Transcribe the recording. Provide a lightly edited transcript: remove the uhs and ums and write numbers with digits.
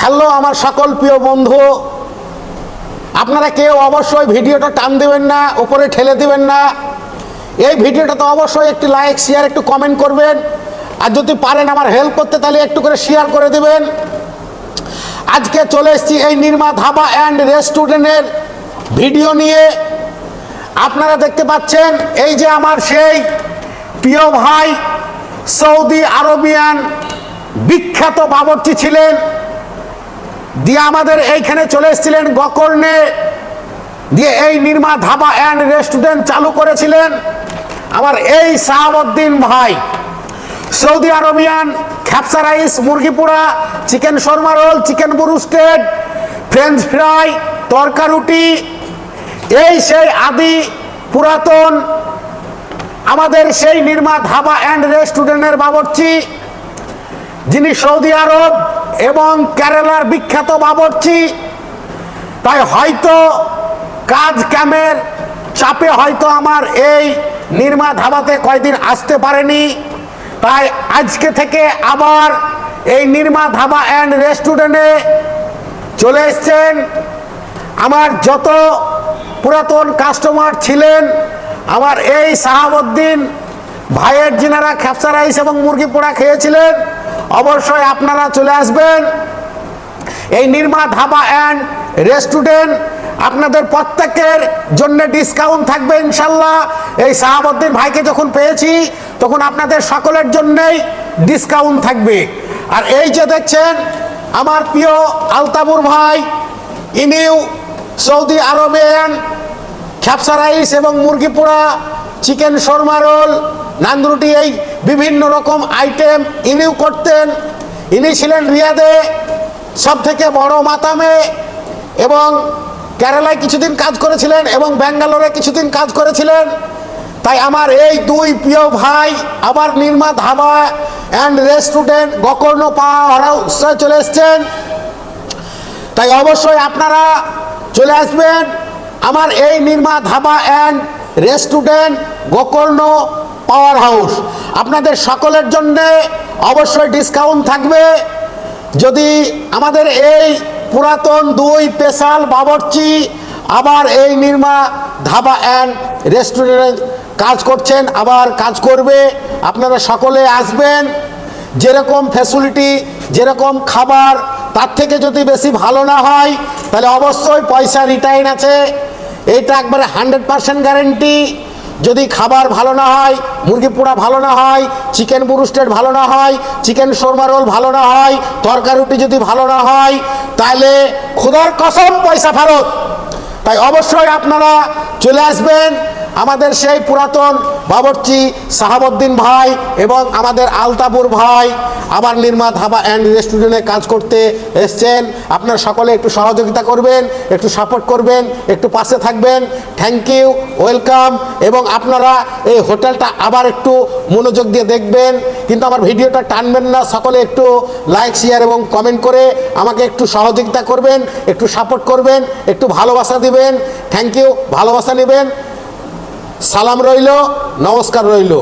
Hello আমার সকল প্রিয় বন্ধু, আপনারা কেউ অবশ্যই ভিডিওটা টান দেবেন না, উপরে ঠেলে দিবেন না। এই ভিডিওটা তো অবশ্যই একটি লাইক শেয়ার একটু কমেন্ট করবেন, আর যদি পারেন আমার হেল্প করতে তাহলে একটু করে শেয়ার করে দেবেন। আজকে চলে এসেছি এই নির্মা ধাবা অ্যান্ড রেস্টুরেন্টের ভিডিও নিয়ে। আপনারা দেখতে পাচ্ছেন এই যে আমার সেই প্রিয় ভাই সৌদি আরবিয়ান বিখ্যাত বাবুর্চি ছিলেন, দিয়ে আমাদের এইখানে চলে এসেছিলেন গোকর্ণে, দিয়ে এই নির্মা ধাবা অ্যান্ড রেস্টুরেন্ট চালু করেছিলেন আমার এই শাহাবুদ্দিন ভাই। সৌদি আরবিয়ান খ্যাপসা রাইস, মুরগি পোড়া, chicken shawarma roll, chicken broasted, French fry, তরকা রুটি, এই সেই আদি পুরাতন আমাদের সেই নির্মা ধাবা অ্যান্ড রেস্টুরেন্টের বাবুর্চি, যিনি সৌদি আরব এবং কেরালার বিখ্যাত বাবুর্চি। তাই হয়তো কাজ কামের চাপে হয়তো আমার এই নির্মা ধাবাতে কয়দিন আসতে পারেনি, তাই আজকে থেকে আবার এই নির্মা ধাবা অ্যান্ড রেস্টুরেন্টে চলে এসছেন। আমার যত পুরাতন কাস্টমার ছিলেন আমার এই শাহাবুদ্দিন ভাইয়ের, যিনারা খ্যাপসা রাইস এবং মুরগি পোড়া খেয়েছিলেন, অবশ্যই আপনারা চলে আসবেন এই নির্মা ধাবা অ্যান্ড রেস্টুরেন্ট। আপনাদের প্রত্যেকের জন্য ডিসকাউন্ট থাকবে ইনশাল্লাহ। এই শাহাবুদ্দিন ভাইকে যখন পেয়েছি তখন আপনাদের সকলের জন্যই ডিসকাউন্ট থাকবে। আর এই যে দেখছেন আমার প্রিয় আলতাবুর ভাই, ইনিও সৌদি আরবিয়ান খ্যাপসা রাইস এবং মুরগি পোড়া, চিকেন শর্মা রোল, নানরুটি, এই বিভিন্ন রকম আইটেম ইনিও করতেন। ইনি ছিলেন রিয়াদে সব থেকে বড় মাতামে, এবং কেরালায় কিছুদিন কাজ করেছিলেন এবং ব্যাঙ্গালোরে কিছুদিন কাজ করেছিলেন। তাই আমার এই দুই প্রিয় ভাই আবার নির্মা ধাবা অ্যান্ড রেস্টুরেন্ট গোকর্ণ পাওয়ার হাউসে চলে এসছেন। তাই অবশ্যই আপনারা চলে আসবেন আমার এই Nirma dhaba and restaurant Gokarna power house. আপনাদের সকলের জন্য অবশ্যই ডিসকাউন্ট থাকবে। যদি আমাদের এই পুরাতন দুই স্পেশাল বাবুর্চি আবার এই নির্মা ধাবা অ্যান্ড রেস্টুরেন্ট কাজ করছেন, আবার কাজ করবে, আপনারা সকলে আসবেন। যেরকম ফ্যাসিলিটি, যেরকম খাবার, তার থেকে যদি বেশি ভালো না হয় তাহলে অবশ্যই পয়সা রিটার্ন আছে, এইটা একবারে 100% গ্যারেন্টি। যদি খাবার ভালো না হয়, মুরগি পোড়া ভালো না হয়, চিকেন ব্রুস্টেড ভালো না হয়, চিকেন শর্মা রোল ভালো না হয়, তরকা রুটি যদি ভালো না হয়, তাহলে খোদার কসম পয়সা ফেরত। তাই অবশ্যই আপনারা চলে আসবেন আমাদের সেই পুরাতন বাবুর্চি শাহাবুদ্দিন ভাই এবং আমাদের আলতাবুর ভাই আবার নির্মা ধাবা অ্যান্ড রেস্টুরেন্টে কাজ করতে এসছেন। আপনারা সকলে একটু সহযোগিতা করবেন, একটু সাপোর্ট করবেন, একটু পাশে থাকবেন। Thank you, welcome. এবং আপনারা এই হোটেলটা আবার একটু মনোযোগ দিয়ে দেখবেন, কিন্তু আমার ভিডিওটা টানবেন না। সকলে একটু লাইক শেয়ার এবং কমেন্ট করে আমাকে একটু সহযোগিতা করবেন, একটু সাপোর্ট করবেন, একটু ভালোবাসা দিবেন। থ্যাংক ইউ, ভালোবাসা নেবেন। সালাম রইল, নমস্কার রইল।